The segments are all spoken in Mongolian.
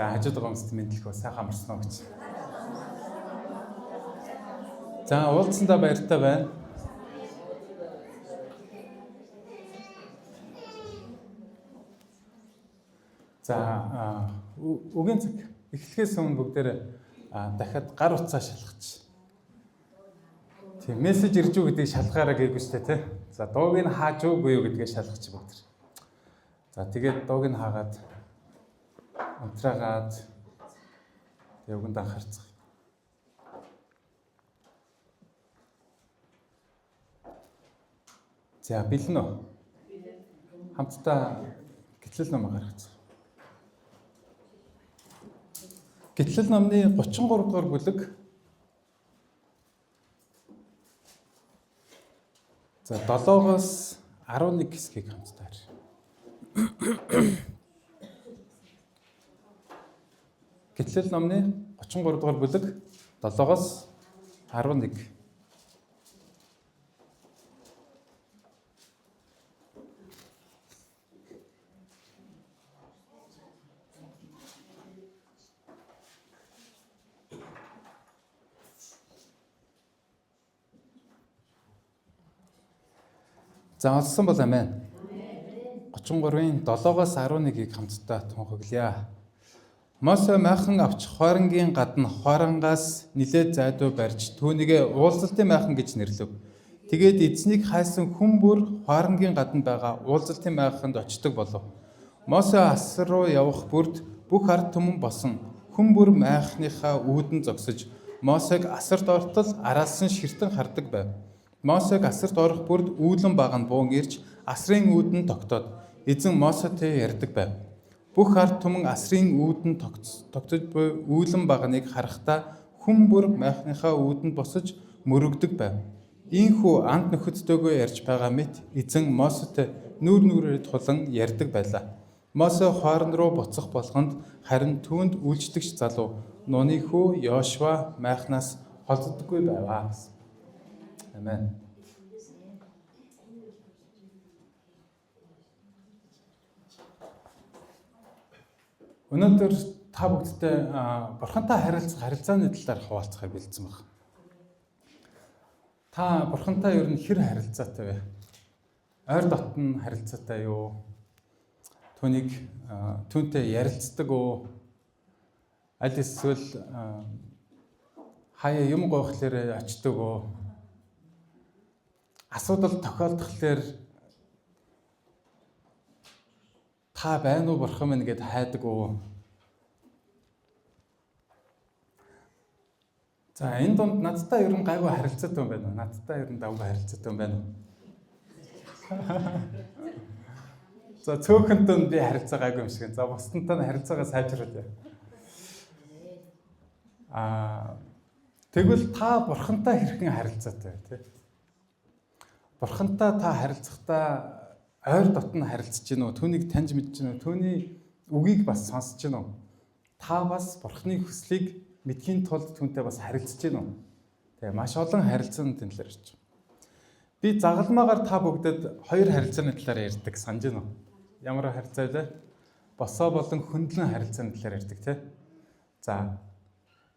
Хажууд байгаа хүмүүст мэдлэхөө сайхан амарсан уу гэж. За уулзсандаа баяртай байна. За үгийн цаг эхлэхээс өмнө бүгдээрээ дахиад гар утсаа шалгаж. Тийм мессеж ирж үү гэдгийг шалгаараа гээгүй шүү дээ, тий. За дууг нь хааж үгүй юу гэдгээ шалгаж бүгд. За тэгээд дууг нь хаагаад унтраагаад явганд анхаарцгаая. За бэлэн үү? Хамтдаа гэтлэл ном гаргацгаая. Гэтлэл номны 33 дугаар бүлэг. За 7-оос 11 хэсгийг хамтдаа харъя. Гэтлэл номны 33 дугаар бүлэг 7-оос 11. За олсон бол амин. 33-ын 7-оос 11-ийг хамтдаа тунхаглая. Мосе майхан авч хоорангийн гадна хоорангаас нилээд зайдуу барьж түүнийгээ уулзалтын майхан гэж нэрлэв. Тэгээд эзнийг хайсан хүн бүр хоорангийн гадна байгаа уулзалтын майханд очдог болов. Мосе асар руу явах бүрд бүх ард түмэн босон хүн бүр майхныхаа үүдэн зогсож Мосег асарт ортол араас нь ширтэн хардаг байв. Мосег асарт орох бүрд үүлэн баг нь буун ирж асрын үүдэн тогтоод эзэн Мосетэй ярьдаг байв. Бүх ард түмэн асрын үүдэн тогтож буй үүлэн багныг харахтаа хүн бүр майхныхаа үүдэнд босож мөрөгдөг байв. Ийхүү анд нөхөдтэйгөө ярьж байгаа мэт эзэн Мосетэй нүүр нүрээр тулан ярьдаг байлаа. Мосе хоорон руу буцах болгонд харин түүнд үйлчлэгч залуу нууны хүү Йошуа майхнаас холддоггүй байваа. Амен. Өнөөдөр та бүгдтэй бурхантай харилцааны талаар хуваалцахаар бэлдсэн байна. Та бурхантай ер нь хэр харилцаатай вэ? Ойр дотн харилцаатай юу? Түүнтэй ярилцдаг уу? Аль эсвэл хаяа юм гоохлоор очдөг уу? Асуудал тохиолдохлоор та байна уу бурхан минь гэд хайдаг уу? За энэ донд надтай ер нь гайгүй харилцаатай юм байна уу? Надтай ер нь давгүй харилцаатай юм байна уу? За цөөхөнтөө би харилцаа гайгүй юм шиг. За бусдынтай нь харилцаагаа сайжруулъя. Тэгвэл та бурхантай хэрхэн харилцаатай вэ, тий? Бурхантай та харилцахдаа ойр дотн харилцаж гин үү? Түүнийг таньж мэдж гин үү? Түүний үгийг бас сонсож гин үү? Та бас бурхны хүслийг мэдхийн тулд түүнтэй бас харилцаж гин үү? Тэгээ маш олон харилцааны талаар ярьж байна. Би загалмаагаар та бүгдэд хоёр харилцааны талаар ярьдаг санаж гин үү? Ямар харилцаа вэ? Босоо болон хөндлөн харилцааны талаар ярьдаг, тий? За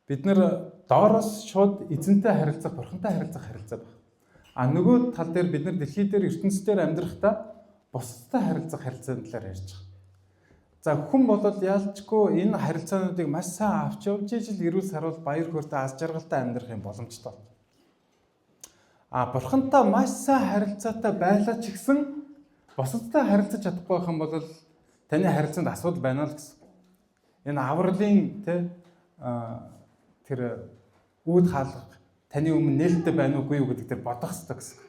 бид нэр доороос шууд эзэнтэй харилцах, бурхантай харилцах харилцаа байна. Нөгөө тал дээр бид нар дэлхий дээр ертөнцийн дээр амьдрахдаа бусдтай харилцах харилцааны талаар ярьж байгаа. За хүн болол яалчгүй энэ харилцаануудыг маш сайн авч явж ижил эрүүл сарвал баяр хөөртэй аз жаргалтай амьдрах юм боломжтой. Бурхантай маш сайн харилцаатай байлаа ч гэсэн бусдтай харилцаж чадахгүй байх юм бол таны харилцаанд асуудал байна л гэсэн. Энэ авралын тэр үүд хаалга таны өмнө нээлттэй байна уугүй юу гэдэг дээр бодох хэрэгтэй гэсэн.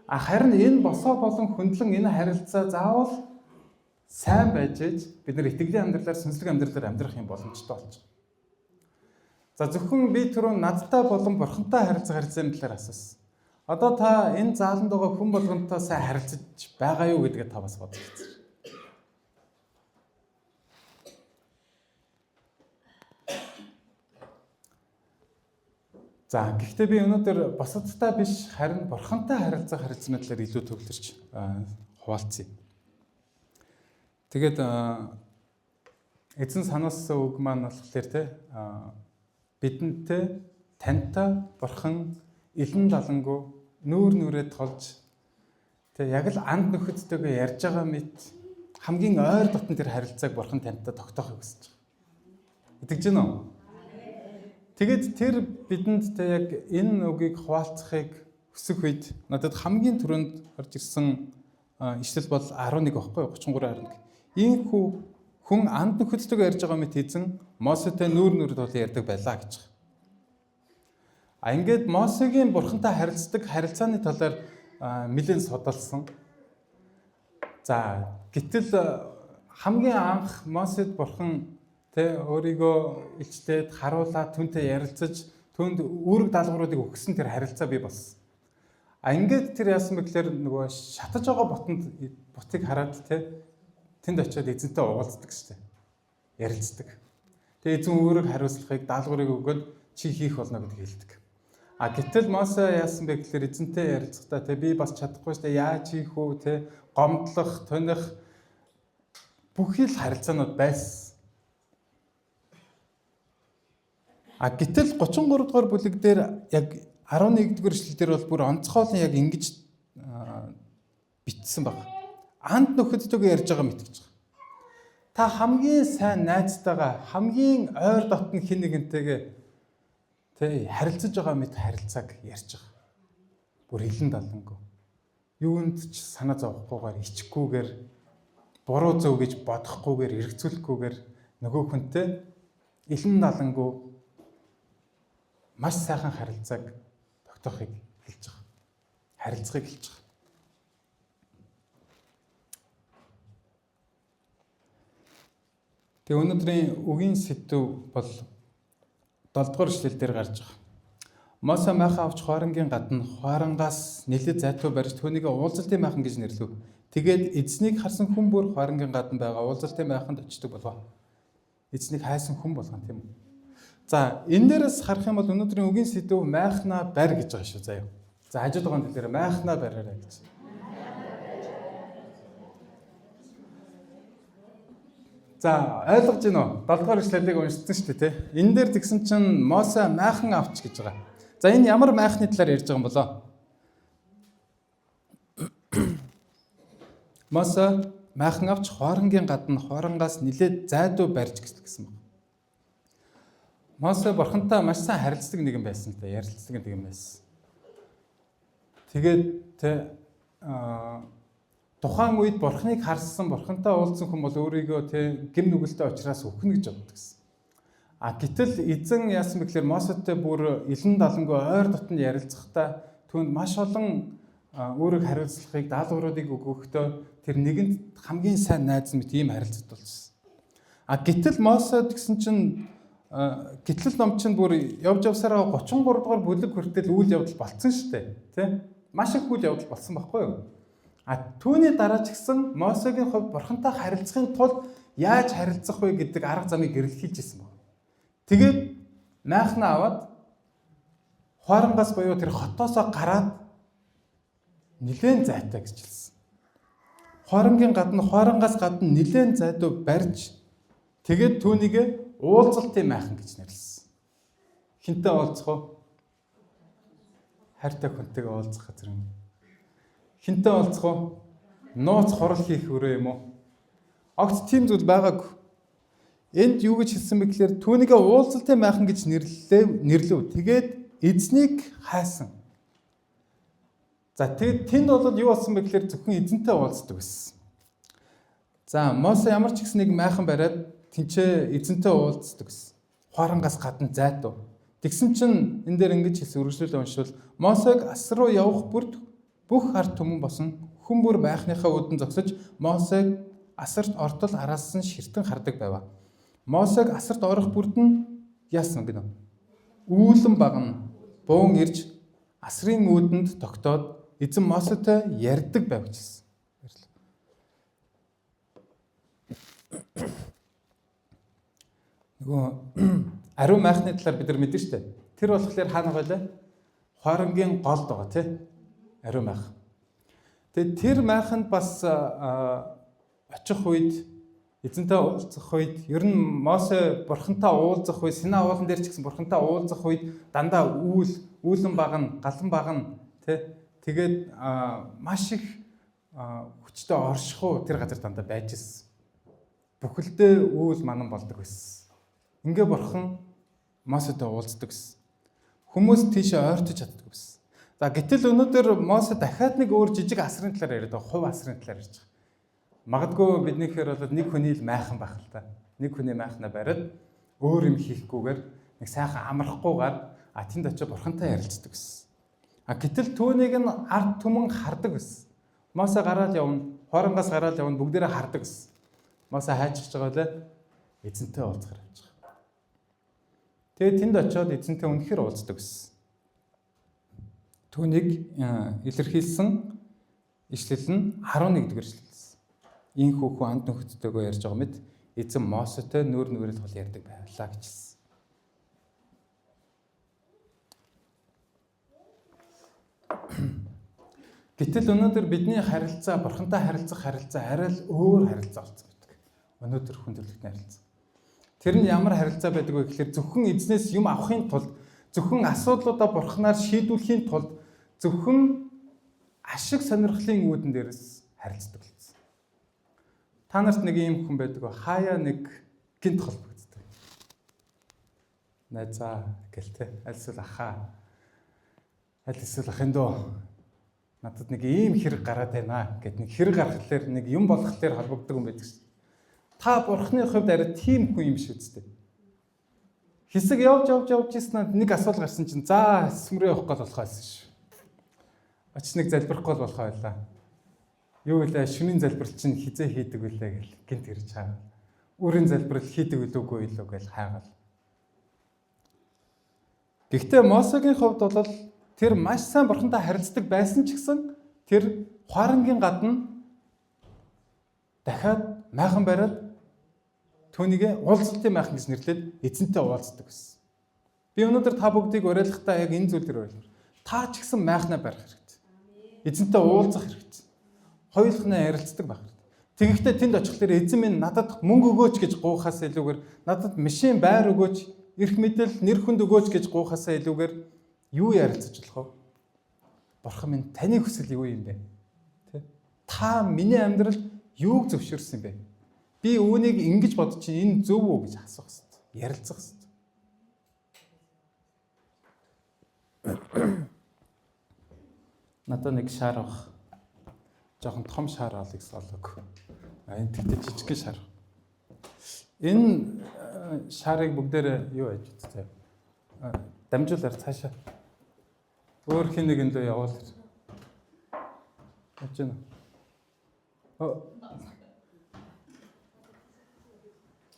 Харин энэ босоо болон хөндлөн энэ харилцаа заавал сайн байж бид нар итгэлийн амьдралаар сүнслэг амьдралаар амьдрах юм боломжтой болж байна. За зөвхөн би түрүү надтай болон бурхантай харилцааны талаар асуусан. Одоо та энэ зааланд байгаа хүн болгонтой сайн харилцаж байгаа юу гэдгээ та бас бодож үзье. За гэхдээ би өнөөдөр бусадтай биш харин бурхантай харилцах харилцааны талаар илүү төвлөрч хуваалцъя. Тэгээд эзэн сануулсан үг маань болохоор те бидэнтэй тантай бурхан илэн далангуу нүүр нүрээ толж те яг л анд нөхөдтэйгээ ярьж байгаа мэт хамгийн ойр дотн тэр харилцааг бурхан тантай тогтоохыг хүсэж байгаа. Итгэж байна уу? Тэгээд тэр бидэнд те яг энэ үгийг хуваалцахыг хүсэх үед надад хамгийн түрүүнд орж ирсэн ишлэл бол 11 баггүй 33:11. Ийм хүн анд нөхөдтэйгээ ярьж байгаа мэт эзэн Мосетэй нүүр нүрд бол ярьдаг байлаа гэж. Ингээд Мосегийн бурхантай харилцдаг харилцааны талаар нэлээд судалсан. За гэтэл хамгийн анх Мосед бурхан тэ өөрийгөө илчдээд харуулаад түүнтэй ярилцаж түүнд үүрэг даалгавруудыг өгсөн тэр харилцаа бий болсон. Ингээд тэр яасан бэ гэхээр нөгөө шатаж байгаа бутыг хараад тэнд очиод эзэнтэй уулздаг штэ. Ярилцдаг. Тэгээ эзэн үүрэг хариуцлагыг даалгаврыг өгөөд чи хийх болно гэдгийг хэлдэг. Гэтэл Мосе яасан бэ гэхээр эзэнтэй ярилцахдаа би бас чадахгүй штэ яаж хийх үү гомдлох, тоних бүхий л харилцаанууд байсан. Гэтэл 33 дугаар бүлэг дээр яг 11 дугаар эшлэл дээр бол бүр онцгойлон яг ингэж бичсэн баг. Анд нөхөдтэйгээ ярьж байгаа мэт гэж байгаа. Та хамгийн сайн найзтайгаа хамгийн ойр дотн хэн нэгнтэйгээ харилцаж байгаа мэт харилцааг ярьж байгаа. Бүр илэн далангуу. Юунд ч санаа зовхгүйгээр ичггүйгээр буруу зөв гэж бодохгүйгээр эргцүүлэхгүйгээр нөгөө хүнтэй илэн далангуу маш сайхан харилцааг тогтоохыг хэлж байгаа. Харилцахыг хэлж байгаа. Тэгээ өнөөдрийн үгийн сэдв бол 7 дугаар эшлэл дээр гарч байгаа. Мосе майхан авч хоорондын гадна хооронгоос нэлээд зайтуу барьж түүнийг уулзалтын майхан гэж нэрлэв. Тэгээд эзнийг харсан хүн бүр хоорондын гадна байгаа уулзалтын майханд очдог болов. Эзнийг хайсан хүн болгон тийм үү. За энэ дээрээс харах юм бол өнөөдрийн үгийн сэдв майхнаа барь гэж байгаа шүү заяа. За хажууд байгаа дэлгэр майхнаа бариараа гэж. За ойлгож байна уу? 7 дугаар эшлэлийг уншсан шүү дээ. Энэ дээр тэгсэн чинь Мосе майхан авч гэж байгаа. За энэ ямар майхны талаар ярьж байгаа юм болоо? Мосе майхан авч хоорондын гадна хооронгоос нилээд зайдуу барьж гэсэн байна. Мосе бурхантай маш сайн харилцдаг нэгэн байсан л да, ярилцдаг нэгэн байсан. Тэгээд тухайн үед бурхныг харсан, бурхантай уулзсан хүн бол өөрийгөө гим нүгэлтэй учраас өхнө гэж боддог гэсэн. Гэтэл эзэн яасан бэ гэхээр Мосетэй бүр илэн далангуу ойр дотн ярилцахдаа түүнд маш олон үүрэг хариуцлагыг даалгавруудыг өгөхдөө тэр нэгэнд хамгийн сайн найз мэт ийм харилцагт болсон. Гэтэл Мосед гэсэн чинь гэтэл ном чинь бүр явж явсараа 33 дугаар бүлэг хүртэл үйл явдал болцсон шүү дээ. Тэ? Маш их үйл явдал болсон байхгүй юу? Түүний дараа ч гэсэн Мосегийн хувьд бурхантай харилцахын тулд яаж харилцах вэ гэдэг арга замыг гэрэлхийлж ирсэн байна. Тэгээд майхнаа аваад хооронгоос буюу тэр хотоосоо гараад нилээн зайтай гэж хэлсэн. Хооронгоос гадна нилээн зайдуу барьж тэгээд түүнийг уулзалтын майхан гэж нэрлэсэн. Хинтээ уулзах уу? Хайртай хүнтэйгээ уулзах газар юм. Хинтээ уулзах уу? Нууц хурал хийх өрөө юм уу? Огт тийм зүйл байгаагүй. Энд юу гэж хэлсэн бэ гэхээр түүнийг уулзалтын майхан гэж нэрлэв. Тэгээд эзнийг хайсан. За тэгээд тэнд бол юу болсон бэ гэхээр зөвхөн эзэнтэй уулздаг байсан. За Мосе ямар ч гэсэн нэг майхан бариад тэнцээ эзэнтэй уулздаг гэсэн. Хооронгоос гадна зайдуу. Тэгсэн чинь энэ дээр ингэж хэлсэн үргэлжлүүлээ уншвал Мосег ас руу явах бүрд бүх ард түмэн босон хүн бүр майхныхаа үүдэн зогсож Мосег асарт ортол араас нь ширтэн хардаг байв. Мосег асарт орох бүрд нь яасан гэнэ? Үүлэн багна. Буун ирж асрын үүдэнд тогтоод эзэн Мосетэй ярьдаг байв гэсэн. Нөгөө ариун майхны талаар бид нар мэдэн штэ. Тэр болохоор хаана байлаа? Хоорондын голд байгаа тий. Ариун майх. Тэгээд тэр майханд бас очих үед Эзэнтэй уулзах үед ер нь Мосе бурхантай уулзах үед Синай уулан дээр ч гэсэн бурхантай уулзах үед дандаа үүлэн багна, галан багна тэгээд маш их хүчтэй оршихуу тэр газар дандаа байж ирсэн. Бүхэлдээ үйл манан болдог байсан. Ингээ бурхан Мосетэй уулздаг гэсэн. Хүмүүс тийшээ ойртож чаддаг байсан. За гэтэл өнөөдөр Мосе дахиад нэг өөр жижиг асрын талаар яриад байгаа, хувь асрын талаар ярьж байгаа. Магадгүй биднийхээр бол нэг хүний л майхан байх л та. Нэг хүний майхнаа бариад өөр юм хийхгүйгээр нэг сайхан амрахгүйгээр тэнд очиж бурхантай ярилцдаг гэсэн. Гэтэл түүнийг нь ард түмэн хардаг гэсэн. Мосе гараад явна, хооронгоос гараад явна, бүгдээрээ хардаг гэсэн. Мосе хайчихж байгаа лээ. Эзэнтэй уулзахаар явж байгаа. Тэгээд тэнд очиод эзэнтэй үнэхээр уулздаг гэсэн. Түүнийг илэрхийлсэн ишлэл нь 11-р ишлэл. Ийн хүүхэн анд нөхөдтэйгөө ярьж байгаа мэд эзэн Мосетэй нүүр нүрэл тул ярьдаг байлаа гэж хэлсэн. Гэтэл өнөөдөр бидний харилцаа, бурхантай харилцах харилцаа арай л өөр харилцаа болсон гэдэг. Өнөөдөр хүн төрлөختний харилцаа. Тэр нь ямар харилцаа байдаг вэ гэхээр зөвхөн эзнээс юм авахын тулд, зөвхөн асуудлуудаа бурханаар шийдвэрлэхийн тулд, зөвхөн ашиг сонирхлын үүдэн дээрээс харилцдаг. Та нарт нэг ийм хүн байдаг. Хаяа нэг гинт холбогддог. Найзаа гэлтэй. Аль эсвэл ахаа. Аль эсвэл ахын дөө. Надад нэг ийм хэрэг гараад байна гэд нэг хэрэг гаргахлаар нэг юм болохлаар холбогддог юм байдаг шүү. Та бурхны хувьд арай тийм хүн юм шүү дээ. Хэсэг явж ирсэн нэг асуудал гарсан чинь за сүмрээ явах гол болох байсан шүү. Очиж нэг залбирахгүй болох байлаа. Юу вэ? Шөнийн залбирал чинь хизээ хийдэг үлээ гэл гинт ирж хаагаад. Үрийн залбирал хийдэг үлээгүй илүү гэл хаагаад. Гэхдээ Мосегийн хувьд бол тэр маш сайн бурхантай харилцдаг байсан ч гэсэн тэр хоарангийн гадна дахиад майхан бариад түүнийг уулзалтын майхан гэж нэрлээд эзэнтэй уулздаг гэсэн. Би өнөөдөр та бүгдийг уриалгахдаа яг энэ зүйл дээр ойлгоо. Та ч гэсэн майхнаа барих хэрэгтэй. Эзэнтэй уулзах хэрэгтэй. Хоёулахнаа ярилцдаг байх хэрэгтэй. Тэгэхдээ тэнд очихлаар эзэн минь надад мөнгө өгөөч гэж гуйхаас илүүгээр надад машин байр өгөөч, эрх мэдэл, нэр хүнд өгөөч гэж гуйхаас илүүгээр юу ярилцаж болох вэ? Бурхан минь таны хүсэл юу юм бэ? Та миний амьдралд юуг зөвшөөрсөн бэ? Би үүнийг ингэж бодож чинь энэ зөв үү гэж асуух хэрэгтэй. Ярилцах хэрэгтэй. Надад нэг шар авах. Жохон том шар авах болоог. Энэ тэгтээ жижиг шар. Энэ шарыг бүгдээр юу яаж үзтээ? Дамжуулаар цаашаа. Өөр хин нэгэндээ явуул. Явж байна.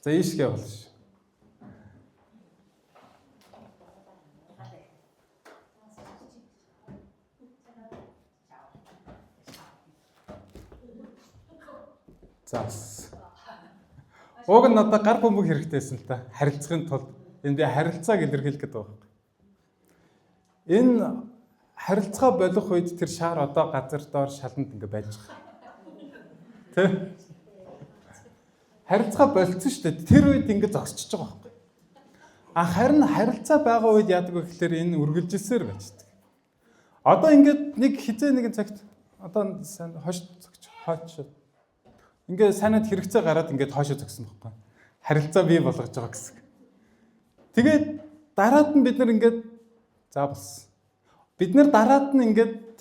За ийшгээ болно шүү. За. Уг нь надад гар бөмбөг хэрэгтэйсэн л та. Харилцахын тулд энд харилцааг илэрхийлэх гэдэг байна. Энэ харилцаа болох үед тэр шар одоо газар доор шаланд ингэ байж байгаа. Тэ? Харилцаа болцсон шүү дээ. Тэр үед ингэ зогсчихж байгаа байхгүй. Харин харилцаа байгаа үед яадаг вэ гэхээр энэ үргэлжилсээр байждаг. Одоо ингэ нэг хизээ нэгэн цагт одоо сайн хойч ингээ санаад хэрэгцээ гараад ингээд хоошоо зогсон байхгүй. Харилцаа бий болгож байгаа гэсэн. Тэгээд дараад нь бид нар ингээд за бас. Бид нар дараад нь ингээд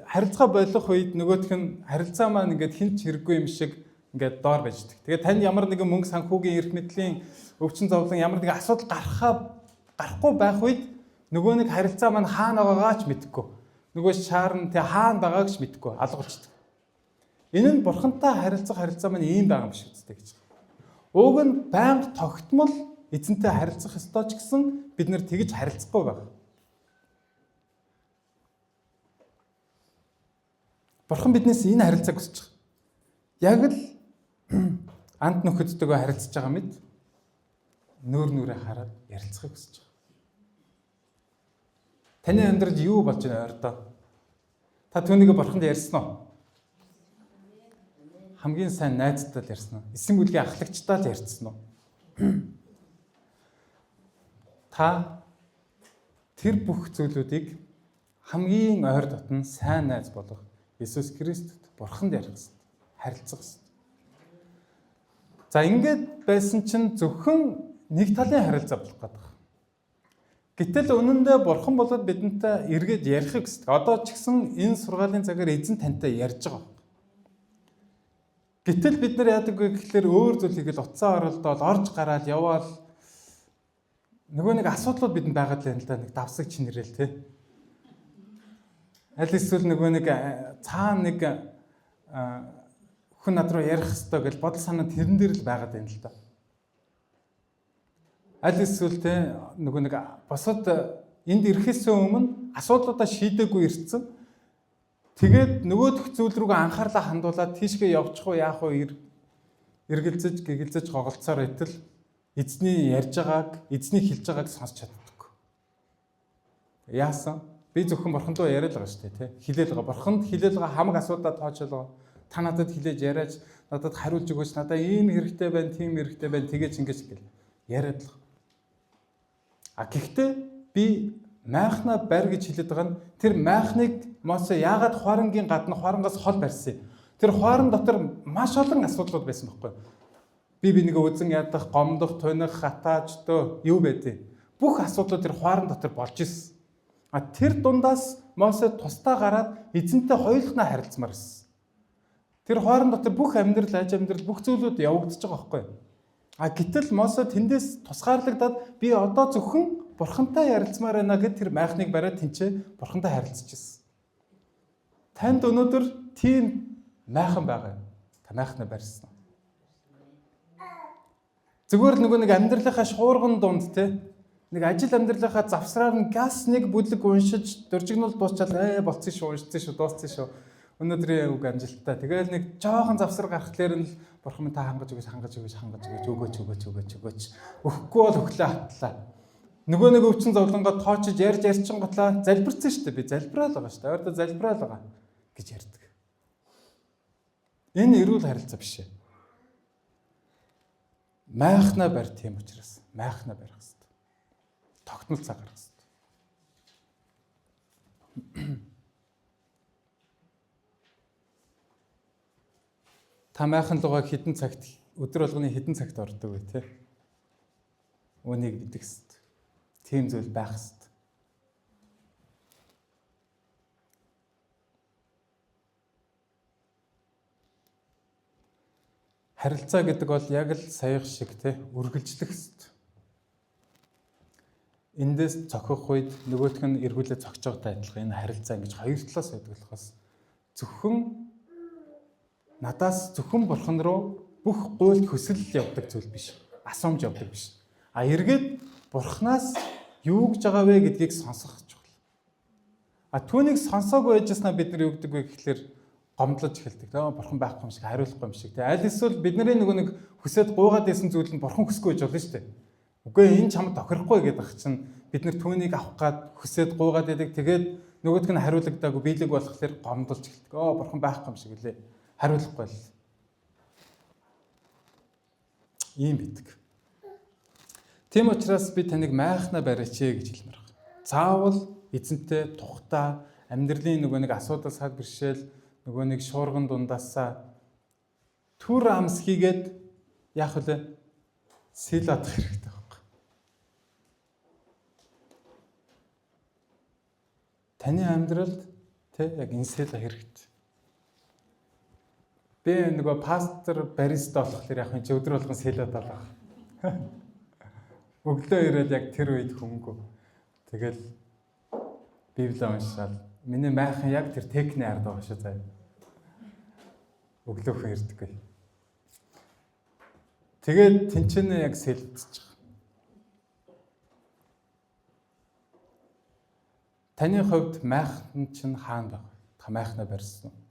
харилцаа болох үед нөгөөх нь харилцаа маань ингээд хинч хэрэггүй юм шиг ингээд доор байждаг. Тэгээд танд ямар нэгэн мөнгө санхүүгийн эрх мэдлийн өвчин зовлон ямар нэгэн асуудал гарахгүй байх үед нөгөө нэг харилцаа маань хаана байгаагаа ч мэдэхгүй. Нөгөө шаар нь хаана байгааг ч мэдэхгүй алгуулчихдаг. Энэ нь бурхантай харилцаа маань ийм байгаа юм шиг үстэй гэж. Уг нь байнга тогтмол эзэнтэй харилцах ёстой ч гэсэн бид нэр тэгж харилцахгүй байх. Бурхан биднээс энэ харилцааг хүсэж байгаа. Яг л анд нөхөдтэйгөө харилцаж байгаа мэд нүүр нүрээ хараад ярилцахыг хүсэж байгаа. Таны амьдралд юу болж байна ойрдоо? Та түүнийг бурханд ярьсан уу? хамгийн сайн найзтай л ярьсан уу? Эсэм бүлгийн ахлагчтай л ярьсан уу? Та тэр бүх зүйлүүдийг хамгийн ойр дотн сайн найз болох Есүс Христэд Бурханд ярих гэсэн. Харилцах гэсэн. За ингээд байсан чинь зөвхөн нэг талын харилцаа болох гэдэг. Гэтэл үнэндээ Бурхан болоод бидэнтэй эргээд ярихыг хүсдэг. Одоо ч гэсэн энэ сургаалын цагаар эзэн тантай ярьж байгаа. Гэтэл бид нар яадаг вэ гэхэлэр өөр зүйл хийгээл утсаа оролдоод орж гараад яваал нөгөө нэг асуудлууд бидэнд байгаад л юм л да, нэг давсаг чинэрэл тий. Аль эсвэл нөгөө нэг цаана нэг хүн над руу ярих хэрэгтэй гэж бодол санаа тэрэн дээр л байгаад байна л да. Аль эсвэл тий нөгөө нэг босод энд ирэхээс өмнө асуудлуудаа шийдээгүй ирсэн. Тэгээд нөгөөх зүйл рүүгээ анхаарлаа хандуулаад тийшгээ явчих уу яах уу эргэлзэж гэгэлзэж гоголцоор итэл эзний ярьж байгааг, эзний хэлж байгааг сонсч чаддаг. Яасан? Би зөвхөн Бурханд руу яриад байгаа шүү дээ, тий. Хилээл байгаа. Бурханд хилээл байгаа хамаг асуудал тооцоолоо. Та надад хилээж яриач, надад хариулж өгөөч, надад ийм хэрэгтэй байна, тийм хэрэгтэй байна, тэгэж ингэж гэл яриад л. Гэхдээ би майхна барь гэж хэлээд байгаа нь тэр майхныг Мосе яагаад хуарангийн гадна хуарангаас хол барьсан юм? Тэр хуаран дотор маш олон асуудлууд байсан байхгүй юу? Би нэг үзэн ядах, гомдох, туних, хатааждөө юу байдیں۔ Бүх асуудлууд тэр хуаран дотор болж исэн. Тэр дундаас Мосе тусдаа гараад эзэнтэй хоёулахнаа харилцмаар байсан. Тэр хуаран дотор бүх амьдрал, аж амьдрал, бүх зүйлүүд явагдаж байгаа байхгүй юу? Гэтэл Мосе тэндээс тусгаарлагдаад би одоо зөвхөн Бурхантай ярилцмаар байна гэд тэр майхныг бариад тэнцээ Бурхантай харилцчихсэн. Танд өнөөдөр тийм майхан байгаа юм. Та майхнаа барьсан. Зүгээр л нөгөө нэг амьдралынхаа шуурган дунд те нэг ажил амьдралынхаа завсраар нь газ нэг бүлэг уншиж дөржигнул дуусчаал болцсон шүү, уншсан шүү, дууссан шүү. Өнөөдрийн үг амжилттай. Тэгээл нэг жоохон завсар гарахлаар нь Бурхан минь та хангаж өгөөч. Өгөхгүй бол өглөө хатлаа. Нөгөө нэг өвчин зовлонгоо тоочж ярьж готлаа залбирсан шүү дээ. Би залбираал байгаа шүү дээ. Ойрдоо залбираал байгаа гэж ярьдаг. Энэ эрүүл харилцаа биш ээ. Майхна барь тийм учраас майхна барих хэрэгтэй. Тогтмол цаг гаргах хэрэгтэй. Та майхан лугаа хэдэн цагт өдөр болгоны хэдэн цагт ордог вэ те? Үнийг мэдэх хэрэгтэй. Тийм зүйл байх хэрэгтэй. Харилцаа гэдэг бол яг л саях шиг те үргэлжлэх хэрэгтэй. Эндээс цохих үед нөгөөх нь эргүүлээ цогч байгаатай адилхан энэ харилцаа ингэж хоёр талаас байдаг болохоос зөвхөн надаас зөвхөн Бурхан руу бүх гуйлт хүсэл явдаг зүйл биш. Асуумж явдаг биш. Эргээд Бурханаас юу гэж байгаа вэ гэдгийг сонсох чухал. Түүнийг сонсоогүй байжснаа бид нар юу гэдэг вэ гэхэлэр гомдлож эхэлдэг. Бурхан байхгүй юм шиг, хариулахгүй юм шиг. Аль эсвэл бидний нөгөө нэг хүсээд гуугаад байсан зүйл нь Бурхан хүсэхгүй байж болно шүү дээ. Үгүй энэ чамд тохирохгүй гэдэг чинь бид нар түүнийг авах гад хүсээд гуугаад байдаг. Тэгээд нөгөөдг нь хариулагдаагүй биелэг болохоор гомдолж эхэлдэг. Бурхан байхгүй юм шиг үлээ. Хариулахгүй л. Ийм бидэг. Тийм учраас би таныг майхна барьаач гэж хэлмээр байна. Заавал эзэнтэй тухтаа амьдралын нөгөө нэг асуудал сад бэршээл нөгөө нэг шуурган дундаасаа түр амс хийгээд яах вэ? Сэл адах хэрэгтэй байхгүй. Таны амьдралд яг энэ сэл хэрэгтэй. Би нөгөө пастор бариста болохоор яг энэ өдөр болгон сэлээд байгаа. Өглөө ирээд яг тэр үед хөнгөө. Тэгэл Библийг уншаад миний майхан яг тэр техникний ард байгаа шүү заа. Өглөөхөн ирдэггүй. Тэгээд тэнцэнэ яг сэлдэж байгаа. Таны хувьд майхан чинь хаана байна? Та майхнаа барьсан уу?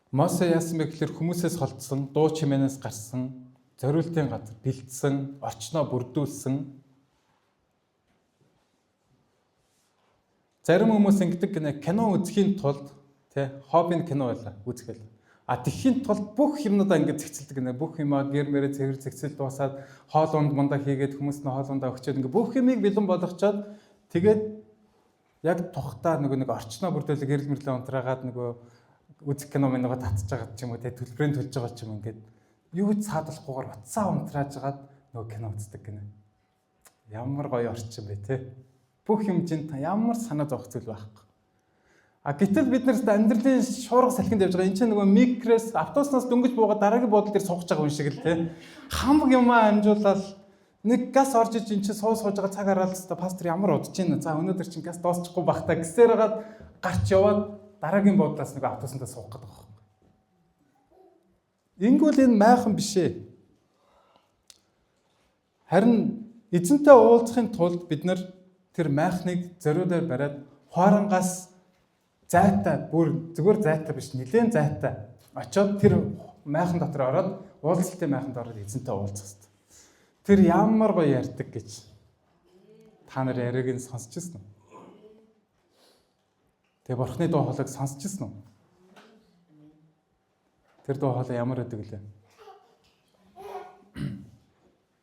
Мосе яасан бэ гэхээр хүмүүсээс холдсон, дуу чимээнээс гарсан, зориултын газар бэлдсэн, орчноо бүрдүүлсэн. Зарим хүмүүс ингэдэг гинэ кино үзэхийн тулд хобби кино байлаа үзэхэл. Тэхийн тулд бүх юмнуудаа ингэ зэгцэлдэг гинэ. Бүх юмаа гэр мэрэ цэвэр зэгцэл дуусаад хоол унд мундаа хийгээд хүмүүс нь хоол ундаа өгчөөд ингэ бүх юмыг бэлэн болгочоод тэгээд яг тухтаа нэг орчноо бүрдүүлэг гэрэл мэрлээ унтраагаад нөгөө үзэх кино минь нөгөө татчих байгаа ч юм уу төлбөрийн төлж байгаа ч юм ингээд юу ч саадалхгүйгээр утсаа унтрааж хагаад нөгөө кино үздэг гинэ. Ямар гоё орчин бэ те. Бүх юм чинь ямар санаа зовх зүйл байхгүй. Гэтэл бид нарт амьдралын шуурга салхинд явж байгаа энэ чинь нөгөө микроос автобуснаас дөнгөж буугаад дараагийн буудлын дээр сууж байгаа юм шиг л те. Хамаг юмаа амжуулаад нэг газ орж иж энэ чинь сууж байгаа цаг хараад та пастор ямар удаж байна. За өнөөдөр чинь газ дуусчихгүй бах та гэсээр хагаад гарч яваад дараагийн буудлаас нэг автобусанд суух гэдэг байна. Ингүүл энэ майхан биш ээ. Харин эзэнтэй уулзахын тулд бид нар тэр майхныг зориудаар бариад хооронгоос зайтай бүр зүгээр зайтай биш нэлээд зайтай очоод тэр майхан дотор ороод уулзалтын майханд ороод эзэнтэй уулзах хэрэгтэй. Тэр ямар гоё ярьдаг гэж та нар яриаг нь сонсчихсон уу? Тэгээ бурхны дуу хоолойг сонсчихсон уу? Тэр дуу хоолой ямар байдаг лээ?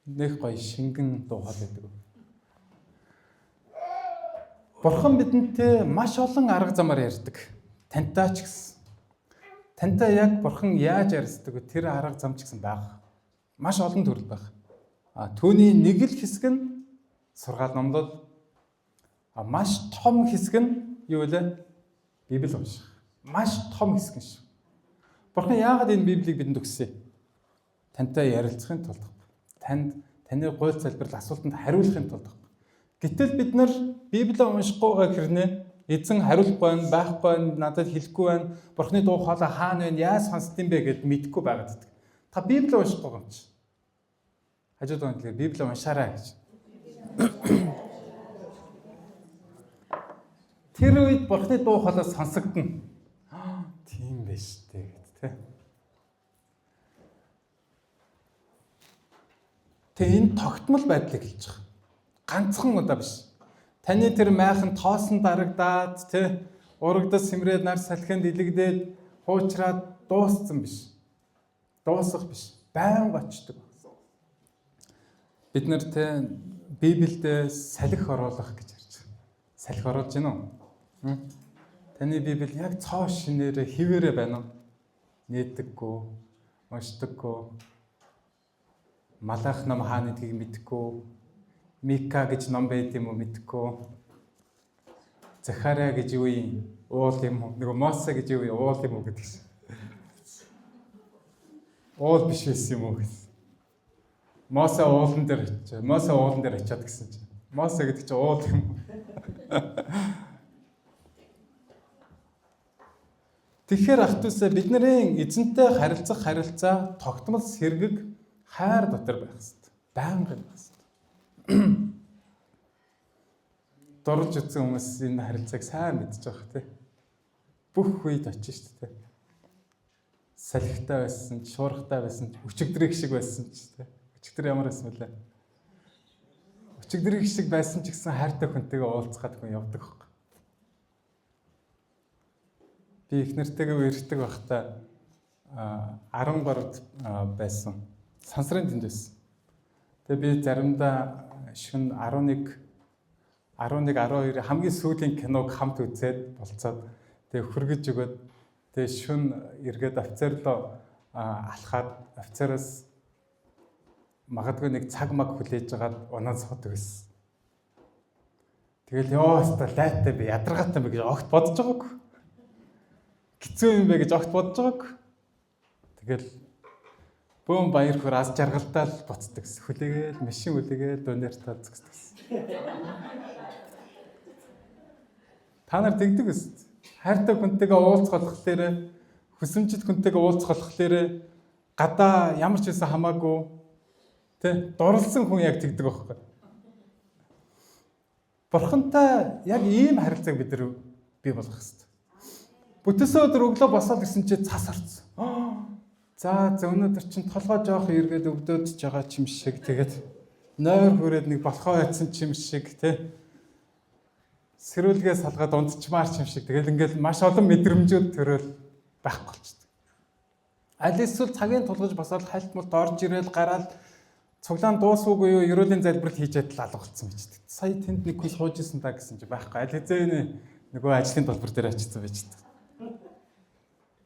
Нэх гоё шингэн дуу хоолой байдаг. Бурхан бидэнтэй маш олон арга замаар ярьдаг. Тантай ч гэсэн. Тантай яг бурхан яаж ярьдаг вэ? Тэр арга зам ч гэсэн байгаа. Маш олон төрөл байна. Түүний нэг л хэсэг нь сургаал номлол. Маш том хэсэг нь юу вэ? Библи унших. Маш том хэсэг нь шүү. Бурхан яагаад энэ Библийг бидэнд өгсөн? Тантай ярилцахын тулд. Таны гуйл залбирал асуултанд хариулахын тулд. Гэтэл бид нар Библийг уншихгүй байгаа хэрнээ эзэн хариулахгүй байна, байхгүй байна, надад хэлэхгүй байна. Бурхны дуу хоолой хаана вэ? Яаж сонсд юм бэ гэд мэдэхгүй байгаад байдаг. Та Библийг уншихгүй юм чи. Хажууд нь тэгэхээр Библийг уншаарай гэж. Тэр үед Бурхны дуу хоолой сонсогдно. Тийм байж тээ гэд тэ. Тэгээ энэ тогтмол байдлыг хэлж байгаа. Ганцхан удаа биш. Таны тэр майхан тоосон дарагдаад урагдас сэмрээд нар салхинд илэгдээд хуучраад дууссан биш. Дуусах биш. Байнга очдөг. Бид нар Библиэд салхи оруулах гэж ярьж байгаа. Салхи оруулж гинэ үү? Таны Библи яг цоо шинээрээ хിവэрэ байна уу? Нээдэггүй, уншдаггүй. Малах ном хаана гэдгийг мэдэхгүй. Мика гэж ном байд юм уу мэдэхгүй. Захария гэж юу юм? Уул юм уу? Нөгөө Мосе гэж юу юм? Уул юм уу гэдэг чинь. Уул биш байсан юм уу гэсэн. Мосе уулан дээр очив. Мосе уулан дээр очиад гэсэн чинь. Мосе гэдэг чинь уул юм. Тэгэхээр ах トゥ усаа бидний эзэнтэй харилцах харилцаа тогтмол сэргэг хайр дотор байх хэрэгтэй. Байнга байх хэрэгтэй. Дорж үзсэн хүмүүс энэ харилцааг сайн мэдж байгаа те. Бүх үед очиж шүү дээ. Салхитай байсан, шуургатай байсан, өчигдрийг шиг байсан ч те. Өчигдөр ямар байсан бэлээ? Өчигдрийг шиг байсан ч гэсэн хайртай хүнтэйгээ уулзгаад хүн явдаг байхгүй. Би их нэртэйгээ үргэлжлэдэг байхдаа 10 гаруйд байсан. Сансрын тэнд байсан. Тэгээ би заримдаа шөнө 11 12 хамгийн сүүлийн киног хамт үзээд болцоод тэгээ хөргөж өгөөд тэгээ шөнө эргээд офицерлоо алхаад офицероос магадгүй нэг цаг маг хүлээж агаад унаад суудаг байсан. Тэгэл ёо өстой лайтай би ядаргаатай би гэж огт бодож байгаагүй. Хэцүү юм бэ гэж огт бодож байгаагүй. Тэгэл бөөм баяр хөр аз жаргалтай л буцдаг. Хүлээгээл машин хүлээгээл донертаа зүгсдэг. Та нар тэгдэг үст. Хайртай хүнтэйгээ уулзах болохоор хүсэмжит хүнтэйгээ уулзах болохоор гадаа ямар ч байсан хамаагүй дурлсан хүн яг тэгдэг байхгүй. Бурхантай яг ийм харилцааг бид нар бий болгох хэрэгтэй. Бүтээсээ өдөр өглөө босоод ирсэн чи цас орцсон. За өнөөдөр чинь толгой жоох эргээд өвдөөж байгаа юм шиг тэгээд нойр хүрээд нэг болохоо хайцсан юм шиг сэрүүлгээ салгаад унтчмаар ч юм шиг. Тэгэл ингээл маш олон мэдрэмжүүд төрөөл байхгүй болчихдог. Аль эсвэл цагийн тулгаж басаад хальт мулт орж ирээл гараад цуглаан дуусуугүй юу ерөөлийн залбирал хийжээд л алгуулсан бичдэг. Сая тэнд нэг хүн сууж исэн та гэсэн чи байхгүй. Аль хэзээ нөгөө ажлын толбор дээр очсон байждаг.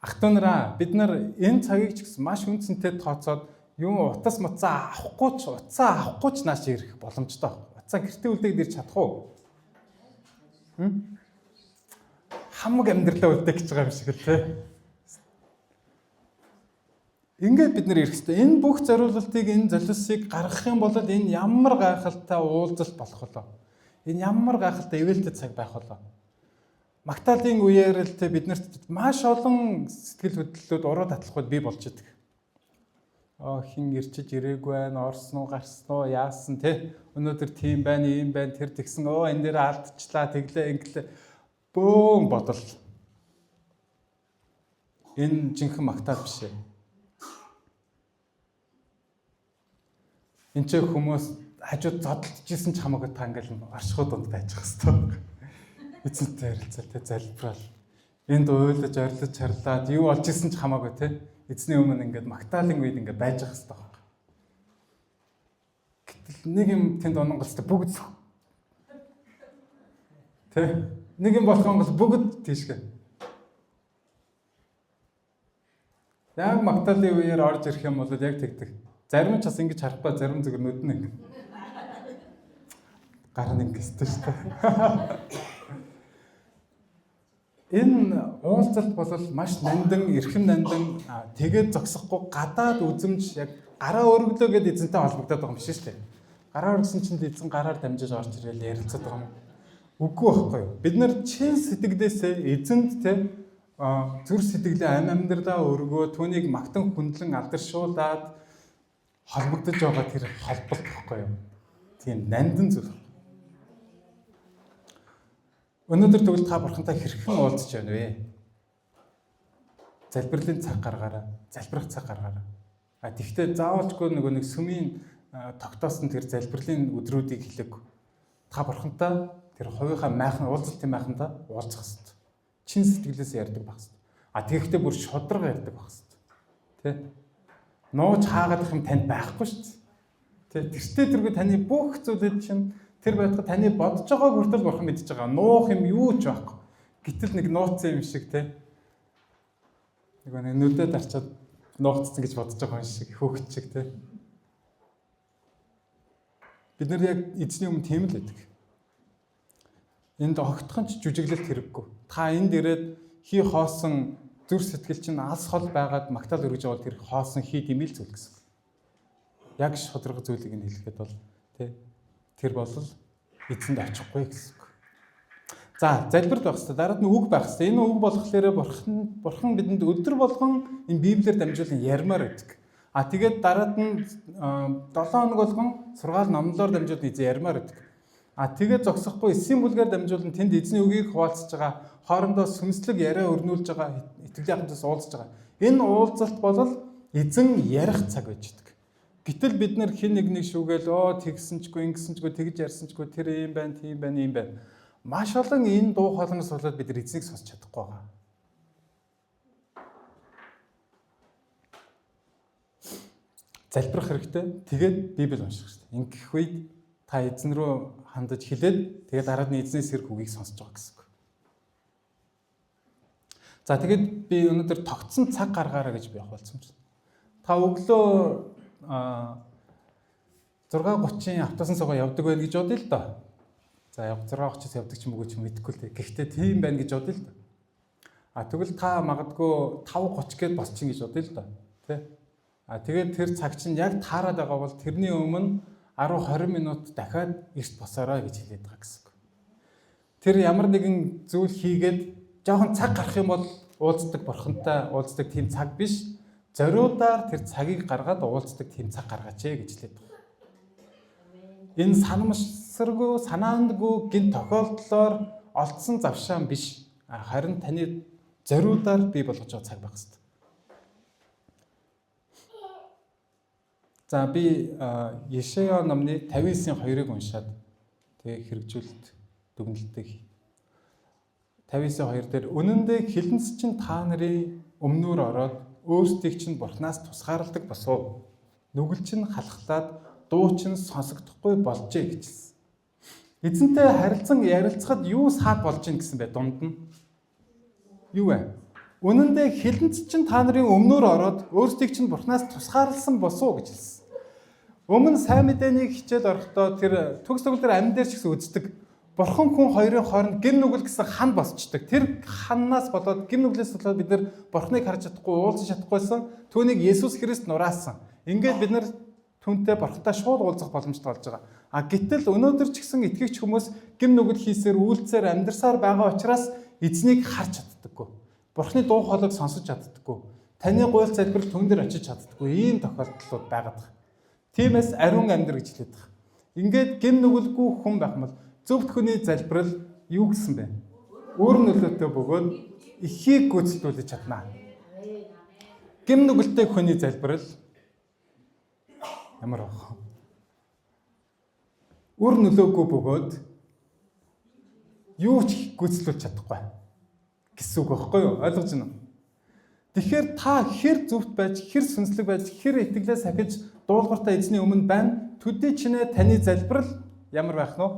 Ах トゥ нараа бид нар энэ цагийг ч гэсэн маш үнцэнтэй тооцоод юм утас муцаа авахгүй ч нааш ирэх боломжтой. Уцаа гэртээ үлдээг ирж чадах уу? Хамаг амьдралаа үлдээх гэж байгаа юм шиг л тий. Ингээд бид нар ирэх хэрэгтэй. Энэ бүх зориулалтыг, энэ золиосыг гаргах юм бол энэ ямар гайхалтай уулзалт болох вэ? Энэ ямар гайхалтай ивэлтэй цаг байх вэ? Магдалины үеэр л бид нарт маш олон сэтгэл хөдлөлүүд уруу татлахуд бий болж идэг. Хин ирчиж ирээгүй байна, орсон уу, гарсан уу, яасан те. Өнөөдөр тийм байна, ийм байна, тэр тэгсэн. Энэ дээр алдчихлаа, тэглээ, инглээ. Бөөн бодол. Энэ жинхэнэ магтаал биш ээ. Энд ч хүмүүс хажууд зодтолчихсэн ч хамаагүй та ингээл аршихуу дунд байж байгаа хэвээр. Эцэнтэй ярилцал те залбирал. Энд уйлаж орилж чарлаад юу болж исэн ч хамаагүй те. Эцний өмнө ингээд магтаалын үед ингээд байж байгаа хэвээр байна. Гэтэл нэг юм тэнд онголцтой бүгд те нэг юм болох юм бол бүгд тийшгээ. Яг магтаалын үеэр орж ирэх юм бол яг тэгдэг. Зарим ч бас ингэж харахгүй, зарим зүгээр нүднэ ингэ. Гар нь ингэстэй шүү дээ. Энэ уулзалт бол маш нандин, эрхэм нандин тэгээд зогсохгүй гадаад үзэмж яг гараа өргөлөө гэдээ эзэнтэй холбогдоод байгаа юм биш шүү дээ. Гараа өргөсөн чинь эзэн гараар дамжиж орж ирэл ярилцаад байгаа юм. Үгүй байхгүй юу? Бид нар чин сэтгэлээсээ эзэнд те зүр сэтгэлээ амьдралаа өргөө түүнийг магтан хүндлэн алдаршуулад холбогдож байгаа тэр холболт гэхгүй юу? Тийм нандин зүйл. Өнөөдөр тэгвэл та бурхантай хэрхэн уулзч байна вэ? Залбирлын цаг гаргаараа, залбирах цаг гаргаараа. Тэгвэл заавалжгүй нөгөө нэг сүмийн тогтоосон тэр залбирлын өдрүүдийг хэлэг. Та бурхантай тэр хувийнхаа майхан уулзалтын майхандаа уулзах хэрэгтэй. Чин сэтгэлээс ярьдаг байх хэрэгтэй. Тэгэхдээ бүр шудраг ярьдаг байх хэрэгтэй. Тэ? Нууж хаагаад юм танд байхгүй шүү дээ. Тэртээ тэргүй таны бүх зүйлүүд чинь тэр байтугай таны бодож байгааг хүртэл бурхан мэдж байгаа. Нуух юм юу ч байхгүй. Гэтэл нэг нууцсан юм шиг те. Нэг нүдэд арчаад нууцсан гэж бодож байгаа юм шиг хөөхт шиг те. Бид нар яг эзний өмнө тийм л байдаг. Энд огтхон ч жүжиглэлт хэрэггүй. Та энд ирээд хий хоосон зүр сэтгэл чинь алс хол байгаад магтаал өргөж байгаа тэр хоосон хий димэл зүйл гэсэн. Яг шудраг зүйлийг нь хэлэхэд бол тий тэр бол эзэнд очихгүй гэсэн. За залбирт байх хэрэгтэй. Дараад нь үг байх хэрэгтэй. Энэ үг болохоор бурхан бидэнд өдөр болгон энэ библиэр дамжуулан ярмаар байдаг. Тэгээд дараад нь 7 хоног болгон сургаал номлоор дамжуулан эзэн ярмаар байдаг. Тэгээд зогсохгүй эсийн бүлгээр дамжуулан тэнд эзний үгийг хуваалцаж байгаа, хоорондоо сүнслэг яриа өрнүүлж байгаа, итгэлийн хамтаас уулзж байгаа. Энэ уулзалт бол эзэн ярих цаг байж байгаа. Гэтэл бид нар хин нэг шүүгээл тэгсэнчгүй, ингэсэнчгүй, тэгж ярьсанчгүй, тэр юм байна, тийм байна, юм байна. Маш олон энэ дуу хоолойноос болоод бид нар эзнийг сонсч чадахгүй байгаа. Залбирах хэрэгтэй. Тэгээд Библийг унших хэрэгтэй. Ингэх үед та эзэн рүү хандаж хэлээд тэгээд дараад нь эзнээс хэрэг үгийг сонсож байгаа гэсэн үг. За тэгээд би өнөөдөр тогтсон цаг гаргаараа гэж би явуулсан юм. Та өглөө 6:30-ийн автобусын цугаа явдаг байл гэж бодъё л доо. За 6:30-аас явдаг ч юм уу гэж мэдэхгүй л дээ. Гэхдээ тийм байна гэж бодъё л доо. Тэгвэл та магадгүй 5:30 гээд босчих гэж бодъё л доо. Тэ? Тэгээд тэр цаг чинь яг таарад байгаа бол тэрний өмнө 10-20 минут дахиад эрт босоорой гэж хэлээд байгаа гэсэн үг. Тэр ямар нэгэн зүйл хийгээд жоохон цаг гарах юм бол уулздаг бурхантай уулздаг тийм цаг биш. Зориудаар тэр цагийг гаргаад уулздаг тийм цаг гаргаач гэж хэлээд байгаа. Энэ санамсаргүй, санаандгүй гин тохиолдлоор олдсон завшаан биш. Харин таны зориудаар бий болгож байгаа цаг байх хэрэгтэй. За би Ешая номны 59-ийн 2-ыг уншаад тэгээ хэрэгжүүлэлт дүгнэлтийг 59:2 дээр үнэн дээр хилэнц чинь та нарын өмнөөр ороод өөрсдийг чинь Бурханаас тусгаарладаг босов. Нүгэл чинь халахтаад дуу чинь сонсогдохгүй болжээ гэжсэн. Эзэнтэй харилцан ярилцахад юу саад болж ийн гэсэн бэ дунд нь? Юу вэ? Үнэн дээр хилэнц чинь та нарын өмнөөр ороод өөрсдийг чинь Бурханаас тусгаарлсан босов гэж хэлсэн. Өмнө сайн мэдээнийг хичээл орохдоо тэр төгс төгөлдөр амин дээр ч гэсэн үздэг. Бурхан хүн хоёрын хооронд гим нүгэл гэсэн хан босчдөг. Тэр ханнаас болоод гим нүглээс болоод бид нар Бурханыг харж чадахгүй, уулзах чадахгүйсэн. Түүнийг Есүс Христ нураасан. Ингээд бид нар түүнтэй Бурхантай шууд уулзах боломжтой болж байгаа. Гэтэл өнөөдөр ч гэсэн итгэгч хүмүүс гим нүгэл хийсээр үйлцээр амьдарсаар байгаа учраас эзнийг харж чаддаггүй. Бурханы дуу хоолойг сонсож чаддаггүй. Таны гуйл залбирал түн дээр очиж чаддаггүй. Ийм тохиолдлууд байгаад байна. Тиймээс ариун амьдрал гэж хэлээд байгаа. Ингээд гим нүгэлгүй хүн байх юм бол зөвхт хүний залбирал юу гэсэн бэ? Өөр нөлөөтэй бөгөөд ихийг гүйцэтгүүлж чадна. Гим нүгэлтэй хүний залбирал ямар байх вэ? Өөр нөлөөгүй бөгөөд юу ч гүйцэтгүүлж чадахгүй гэсэн үг байхгүй юу? Ойлгож байна уу? Тэгэхээр та хэр зөвхт байж, хэр сүнслэг байж, хэр итгэлээ сахиж дуулууртай эзний өмнө байна. Төдий чинээ таны залбирал ямар байх нь вэ?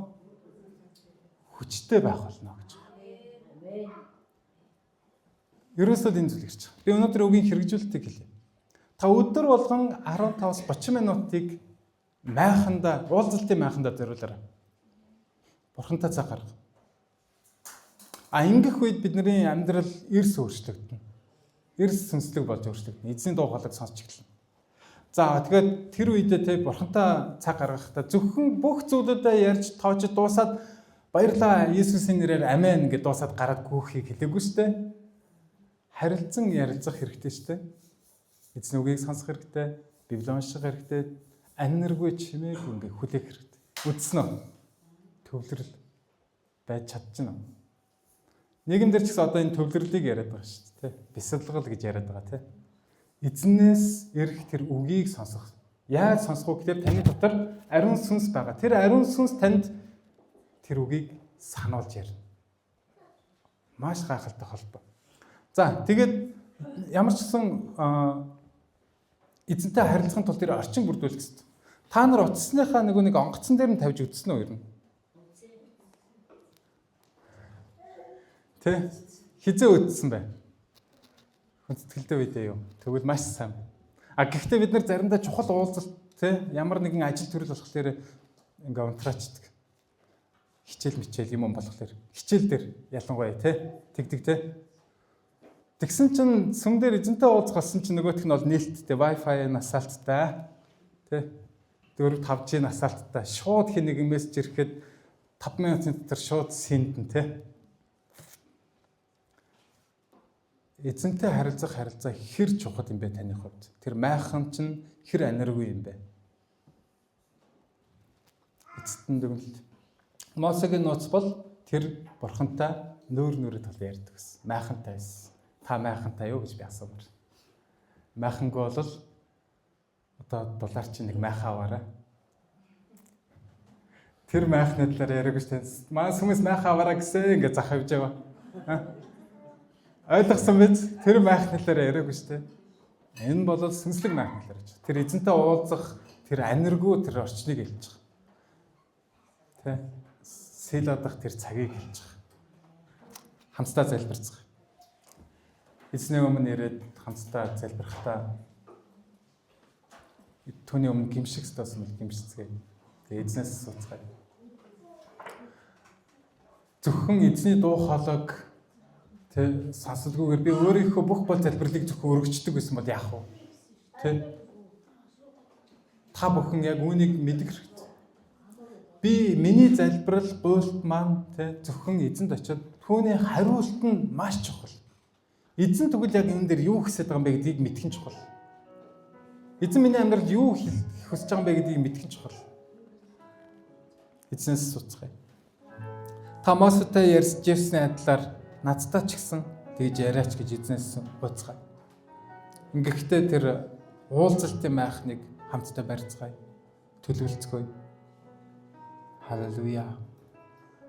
Хүчтэй байх болно гэж байна. Ерөөсөө энэ зүйл ирж байгаа. Би өнөөдөр үгийн хэрэгжүүлэлтийг хэлье. Та өдөр болгон 15-аас 30 минутыг майхандаа, уулзалтын майхандаа зориулаарай. Бурхантай цаг гарга. Ингэх үед бидний амьдрал эрс өөрчлөгдөнө. Эрс сүнслэг болж өөрчлөгдөнө. Эзний дуу хоолойг сонсч эхэлнэ. За тэгээд тэр үедээ Бурхантай цаг гаргахдаа зөвхөн бүх зүйлүүдээ ярьж тоож дуусаад баярлалаа Иесусийн нэрээр амен гэж дуусаад гараад гүөхийг хэлээгүй шүү дээ. Харилцан ярилцах хэрэгтэй шүү дээ. Эзний үгийг сонсох хэрэгтэй, Библи унших хэрэгтэй, аниргүй чимээг ингээ хүлээх хэрэгтэй. Үдсэн үү? Төвлөрөл байж чадчихна уу? Нэгэн дээр ч гэсэн одоо энэ төвлөрлийг яриад байгаа шүү дээ. Бясалгал гэж яриад байгаа тийм. Эзнээс ирэх тэр үгийг сонсох. Яаж сонсох вэ гэхээр таны дотор ариун сүнс байгаа. Тэр ариун сүнс танд тэр үгийг сануулж ярина. Маш гайхалтай холбоо. За тэгээд ямар ч гэсэн эзэнтэй харилцахын тулд тэр орчин бүрдүүлэх хэрэгтэй. Та нар утасныхаа нэг онгоцон дээр нь тавьж үзсэн үү ер нь? Тэ? Хизээ үтсэн бай. Хүндэтгэлтэй үедээ юу? Тэгвэл маш сайн. Гэхдээ бид нар заримдаа чухал уулзалт тэ ямар нэгэн ажил төрөл болохоор ингээ унтраачдаг. Хичээл юм болохоор хичээл дээр ялангуяа тэ тэгдэг тэ. Тэгсэн чинь сүм дээр эзэнтэй уулзах болсон чинь нөгөөх нь бол нээлттэй Wi-Fi насаалттай тэ 4-5G насаалттай шууд хин нэг мессеж ирэхэд 5 минутын дотор шууд сэндэн тэ. Эзэнтэй харилцаа хэр чухал юм бэ таны хувьд? Тэр майхан чинь хэр аниргүй юм бэ? Эцэстэн дүгнэлт. Мосегийн нууц бол тэр Бурхантай нүүрээ тул ярьдаг гэсэн. Майхантай байсан. Та майхантай юу гэж би асуумаар. Майхангүй бол одоо дулаар чинь нэг майхаа аваарай. Тэр майхны талаар яриаг шүү дээ. Маас хүмүүс майхаа аваарай гэсэн ингээ зах хавж байгаа. Ойлгосон биз? Тэр майхны талаар яриаг шүү дээ. Энэ бол сүнслэг майхны талаар гэж. Тэр эзэнтэй уулзах, тэр аниргүй тэр орчныг хэлж байгаа. Тэ? Сэлодох тэр цагийг хэлж байгаа. Хамтдаа залбирцгаая. Эзний өмнө ирээд хамтдаа залбирхтаа түүний өмнө гимших гэсэн бол гимшицгээе. Тэгээ эзнээс асууцгаая. Зөвхөн эзний дуу хоолойг тэ сонсолгүйгээр би өөрийнхөө бүх бол залбирлыг зөвхөн өргөждөг гэсэн бол яах вэ? Тэ? Та бүхэн яг үүнийг мэдэх хэрэгтэй. Би миний залбирал гуйлт маань тэ зөвхөн эзэнд очиод түүний хариулт нь маш чухал. Эзэн тэгвэл яг энэ дээр юу хийсэж байгаа юм бэ гэдгийг мэдэх нь чухал. Эзэн миний амьдралд юу хийх хүсэж байгаа юм бэ гэдгийг мэдэх нь чухал. Эзнээс асууцгаая. Та Мосетэй ярьж ирсэн адилаар надтай ч гэсэн тэгж яриач гэж эзнээс гуйцгаая. Ингэхдээ тэр уулзалтын майхныг хамтдаа барьцгаая. Төлөвлөцгөөе. Халелуя.